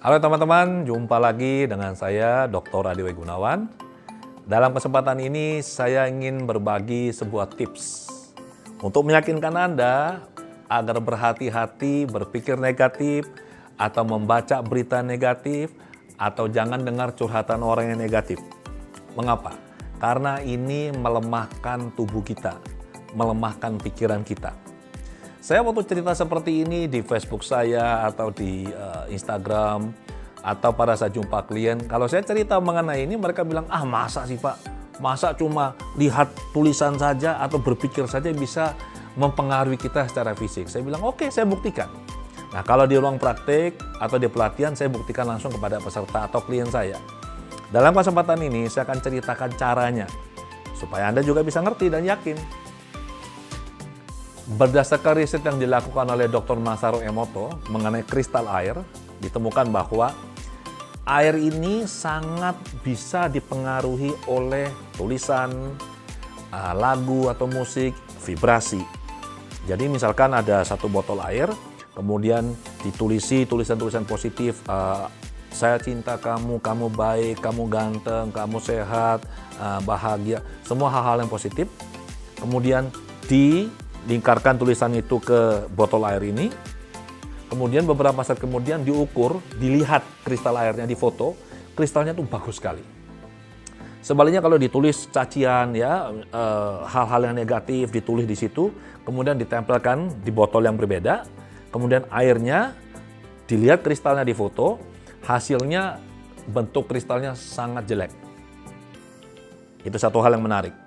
Halo teman-teman, jumpa lagi dengan saya Dr. Adi W. Gunawan. Dalam kesempatan ini saya ingin berbagi sebuah tips untuk meyakinkan Anda agar berhati-hati berpikir negatif atau membaca berita negatif atau jangan dengar curhatan orang yang negatif. Mengapa? Karena ini melemahkan tubuh kita, melemahkan pikiran kita. Saya waktu cerita seperti ini di Facebook saya atau di Instagram atau pada saat jumpa klien, kalau saya cerita mengenai ini mereka bilang, masa sih Pak? Masa cuma lihat tulisan saja atau berpikir saja bisa mempengaruhi kita secara fisik? Saya bilang, oke, saya buktikan. Nah, kalau di ruang praktik atau di pelatihan, saya buktikan langsung kepada peserta atau klien saya. Dalam kesempatan ini, saya akan ceritakan caranya supaya Anda juga bisa ngerti dan yakin. Berdasarkan riset yang dilakukan oleh Dr. Masaru Emoto mengenai kristal air, ditemukan bahwa air ini sangat bisa dipengaruhi oleh tulisan, lagu atau musik, vibrasi. Jadi misalkan ada satu botol air, kemudian ditulisi tulisan-tulisan positif, saya cinta kamu, kamu baik, kamu ganteng, kamu sehat, bahagia, semua hal-hal yang positif. Kemudian dilingkarkan tulisan itu ke botol air ini, kemudian beberapa saat kemudian diukur, dilihat kristal airnya, difoto, kristalnya tuh bagus sekali. Sebaliknya kalau ditulis cacian ya, hal-hal yang negatif ditulis di situ, kemudian ditempelkan di botol yang berbeda, kemudian airnya dilihat kristalnya di foto, hasilnya bentuk kristalnya sangat jelek. Itu satu hal yang menarik.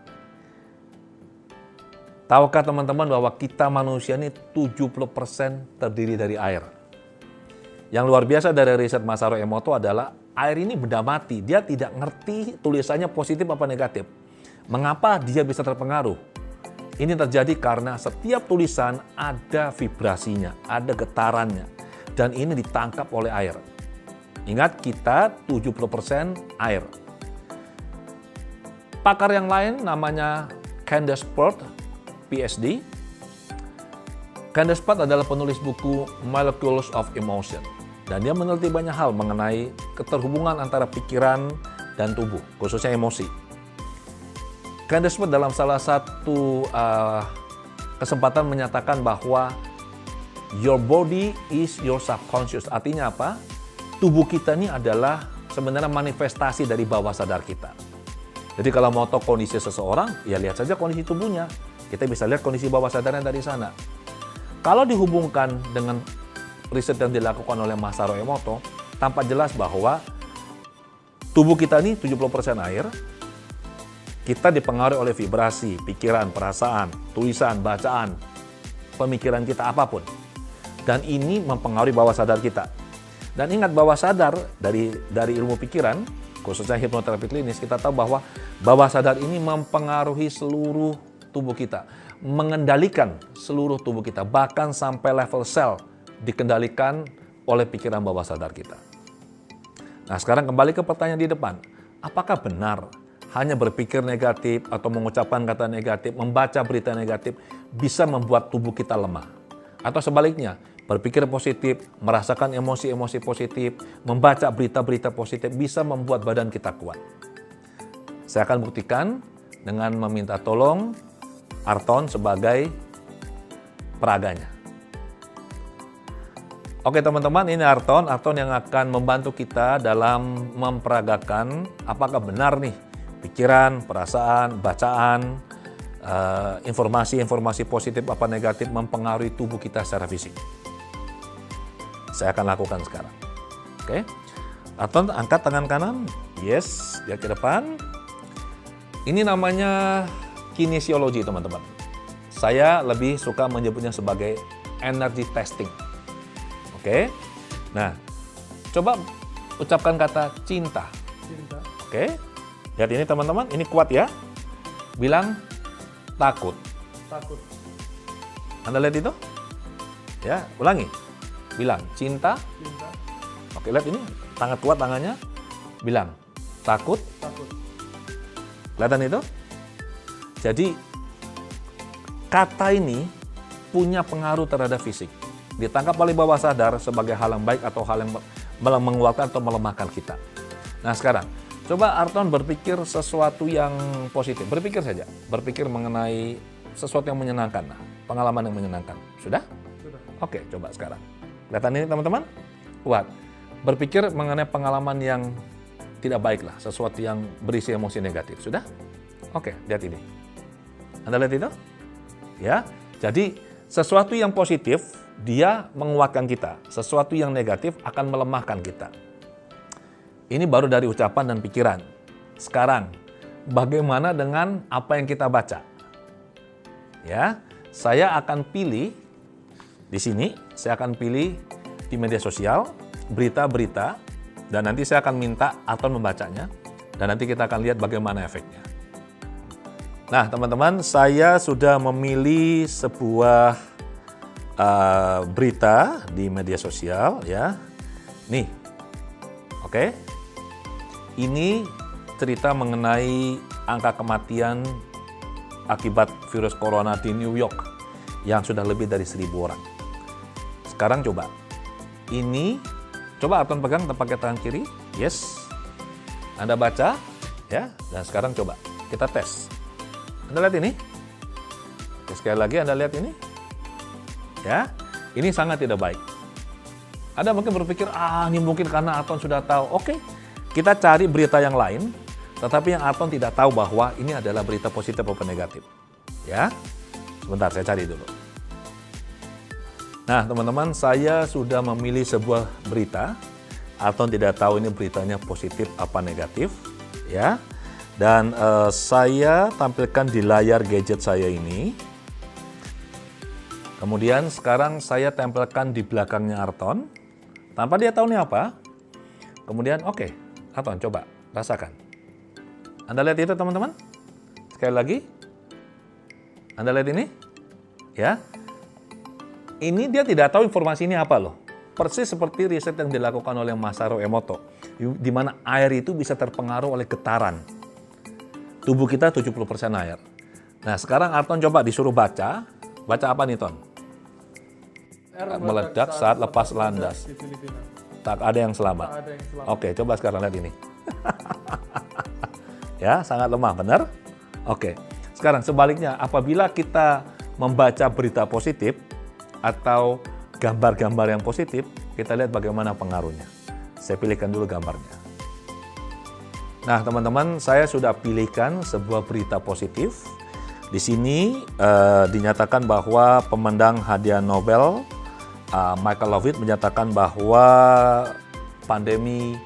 Tahukah teman-teman bahwa kita manusia ini 70% terdiri dari air? Yang luar biasa dari riset Masaru Emoto adalah air ini benda mati. Dia tidak ngerti tulisannya positif apa negatif. Mengapa dia bisa terpengaruh? Ini terjadi karena setiap tulisan ada vibrasinya, ada getarannya. Dan ini ditangkap oleh air. Ingat, kita 70% air. Pakar yang lain namanya Candace Pert, PhD. Candace Pert adalah penulis buku Molecules of Emotion. Dan dia meneliti banyak hal mengenai keterhubungan antara pikiran dan tubuh, khususnya emosi. Candace Pert dalam salah satu kesempatan menyatakan bahwa your body is your subconscious. Artinya apa? Tubuh kita ini adalah sebenarnya manifestasi dari bawah sadar kita. Jadi kalau mau tahu kondisi seseorang, ya lihat saja kondisi tubuhnya. Kita bisa lihat kondisi bawah sadarnya dari sana. Kalau dihubungkan dengan riset yang dilakukan oleh Masaru Emoto, tampak jelas bahwa tubuh kita ini 70% air, kita dipengaruhi oleh vibrasi, pikiran, perasaan, tulisan, bacaan, pemikiran kita apapun. Dan ini mempengaruhi bawah sadar kita. Dan ingat, bawah sadar dari ilmu pikiran, khususnya hipnoterapi klinis, kita tahu bahwa bawah sadar ini mempengaruhi seluruh tubuh kita, mengendalikan seluruh tubuh kita, bahkan sampai level sel dikendalikan oleh pikiran bawah sadar kita. Nah, sekarang kembali ke pertanyaan di depan. Apakah benar hanya berpikir negatif atau mengucapkan kata negatif, membaca berita negatif bisa membuat tubuh kita lemah? Atau sebaliknya, berpikir positif, merasakan emosi-emosi positif, membaca berita-berita positif bisa membuat badan kita kuat? Saya akan buktikan dengan meminta tolong Arton sebagai peraganya. Oke teman-teman, ini Arton yang akan membantu kita dalam memperagakan apakah benar nih pikiran, perasaan, bacaan, informasi-informasi positif apa negatif mempengaruhi tubuh kita secara fisik. Saya akan lakukan sekarang. Oke. Arton, angkat tangan kanan. Yes, lihat ke depan. Ini namanya kinesiologi, teman-teman. Saya lebih suka menyebutnya sebagai energy testing. Oke. Nah, coba ucapkan kata cinta. Cinta. Oke. Lihat ini teman-teman, ini kuat ya. Bilang takut. Takut. Anda lihat itu? Ya, ulangi. Bilang cinta. Cinta. Oke, lihat ini, sangat kuat tangannya. Bilang takut. Takut. Kelihatan itu? Jadi, kata ini punya pengaruh terhadap fisik. Ditangkap oleh bawah sadar sebagai hal yang baik atau hal yang menguatkan atau melemahkan kita. Nah sekarang, coba Arton berpikir sesuatu yang positif. Berpikir saja, berpikir mengenai sesuatu yang menyenangkan, pengalaman yang menyenangkan. Sudah? Sudah. Oke, coba sekarang. Kelihatan ini teman-teman? Kuat. Berpikir mengenai pengalaman yang tidak baik lah, sesuatu yang berisi emosi negatif. Sudah? Oke, lihat ini. Anda lihat itu? Ya, jadi sesuatu yang positif, dia menguatkan kita. Sesuatu yang negatif akan melemahkan kita. Ini baru dari ucapan dan pikiran. Sekarang, bagaimana dengan apa yang kita baca? Ya, saya akan pilih di sini, saya akan pilih di media sosial, berita-berita, dan nanti saya akan minta Arton membacanya, dan nanti kita akan lihat bagaimana efeknya. Nah, teman-teman, saya sudah memilih sebuah berita di media sosial, ya. Nih, oke. Ini cerita mengenai angka kematian akibat virus corona di New York yang sudah lebih dari 1.000 orang. Sekarang coba, ini coba Arton pegang pakai tangan kiri, yes. Anda baca, ya. Dan sekarang coba kita tes. Anda lihat ini. Oke, sekali lagi Anda lihat ini. Ya, ini sangat tidak baik. Anda mungkin berpikir, ini mungkin karena Arton sudah tahu. Oke, kita cari berita yang lain, tetapi yang Arton tidak tahu bahwa ini adalah berita positif atau negatif. Ya, sebentar saya cari dulu. Nah, teman-teman, saya sudah memilih sebuah berita. Arton tidak tahu ini beritanya positif apa negatif, ya. Dan saya tampilkan di layar gadget saya ini. Kemudian sekarang saya tempelkan di belakangnya Arton, tanpa dia tahu ini apa. Kemudian oke, Arton coba rasakan. Anda lihat itu teman-teman? Sekali lagi. Anda lihat ini? Ya. Ini dia tidak tahu informasi ini apa loh. Persis seperti riset yang dilakukan oleh Masaru Emoto, di mana air itu bisa terpengaruh oleh getaran. Tubuh kita 70% air. Nah sekarang Arton coba disuruh baca. Baca apa nih Ton? Meledak saat lepas landas. Tak ada yang selamat. Oke, coba sekarang lihat ini. Ya, sangat lemah, benar? Oke. Sekarang sebaliknya, apabila kita membaca berita positif atau gambar-gambar yang positif, kita lihat bagaimana pengaruhnya. Saya pilihkan dulu gambarnya. Nah, teman-teman, saya sudah pilihkan sebuah berita positif. Di sini dinyatakan bahwa pemenang hadiah Nobel Michael Levitt menyatakan bahwa pandemi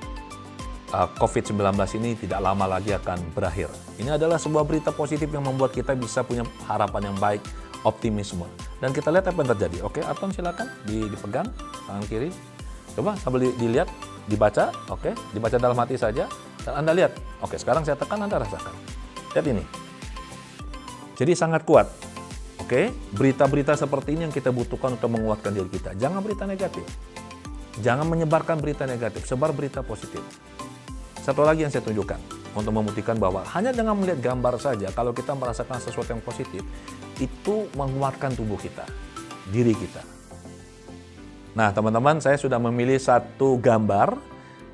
COVID-19 ini tidak lama lagi akan berakhir. Ini adalah sebuah berita positif yang membuat kita bisa punya harapan yang baik, optimisme. Dan kita lihat apa yang terjadi. Oke, Arton silakan dipegang tangan kiri. Coba sambil dilihat, dibaca. Oke, dibaca dalam hati saja. Dan Anda lihat. Oke, sekarang saya tekan, Anda rasakan. Lihat ini. Jadi sangat kuat. Oke, berita-berita seperti ini yang kita butuhkan untuk menguatkan diri kita. Jangan berita negatif. Jangan menyebarkan berita negatif, sebar berita positif. Satu lagi yang saya tunjukkan untuk membuktikan bahwa hanya dengan melihat gambar saja, kalau kita merasakan sesuatu yang positif, itu menguatkan tubuh kita, diri kita. Nah, teman-teman, saya sudah memilih satu gambar,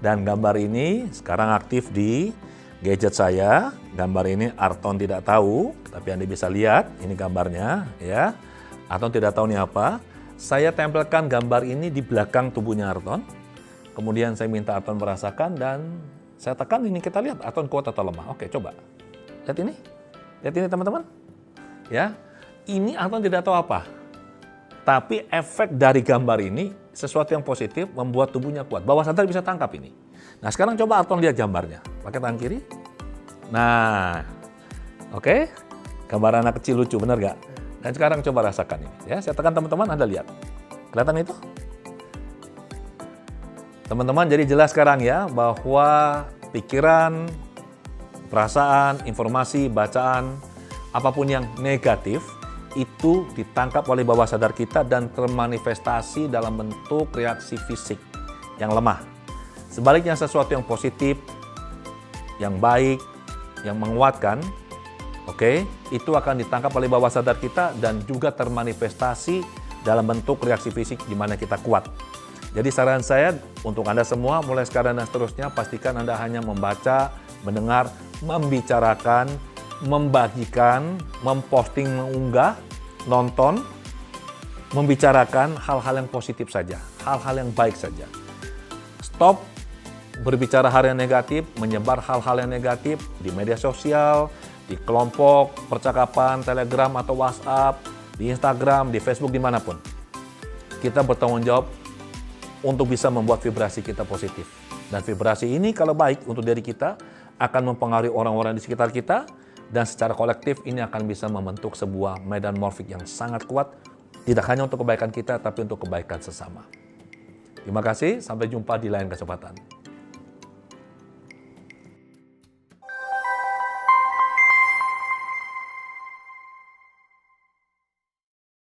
dan gambar ini sekarang aktif di gadget saya. Gambar ini Arton tidak tahu, tapi Anda bisa lihat, ini gambarnya, ya. Arton tidak tahu ini apa. Saya tempelkan gambar ini di belakang tubuhnya Arton. Kemudian saya minta Arton merasakan dan saya tekan ini, kita lihat Arton kuat atau lemah. Oke, coba. Lihat ini. Lihat ini teman-teman. Ya. Ini Arton tidak tahu apa. Tapi efek dari gambar ini sesuatu yang positif membuat tubuhnya kuat. Bawah sadar bisa tangkap ini. Nah, sekarang coba Arton lihat gambarnya. Pakai tangan kiri. Nah. Oke. Gambar anak kecil lucu, benar gak? Dan sekarang coba rasakan ini. Ya, saya tekan teman-teman, Anda lihat. Kelihatan itu? Teman-teman, jadi jelas sekarang ya bahwa pikiran, perasaan, informasi, bacaan, apapun yang negatif itu ditangkap oleh bawah sadar kita dan termanifestasi dalam bentuk reaksi fisik yang lemah. Sebaliknya sesuatu yang positif, yang baik, yang menguatkan, oke, itu akan ditangkap oleh bawah sadar kita dan juga termanifestasi dalam bentuk reaksi fisik di mana kita kuat. Jadi saran saya untuk Anda semua, mulai sekarang dan seterusnya, pastikan Anda hanya membaca, mendengar, membicarakan, membagikan, memposting, mengunggah, nonton, membicarakan hal-hal yang positif saja, hal-hal yang baik saja. Stop berbicara hal yang negatif, menyebar hal-hal yang negatif di media sosial, di kelompok percakapan, Telegram atau WhatsApp, di Instagram, di Facebook, dimanapun. Kita bertanggung jawab untuk bisa membuat vibrasi kita positif. Dan vibrasi ini kalau baik untuk diri kita, akan mempengaruhi orang-orang di sekitar kita, dan secara kolektif ini akan bisa membentuk sebuah medan morfik yang sangat kuat, tidak hanya untuk kebaikan kita, tapi untuk kebaikan sesama. Terima kasih, sampai jumpa di lain kesempatan.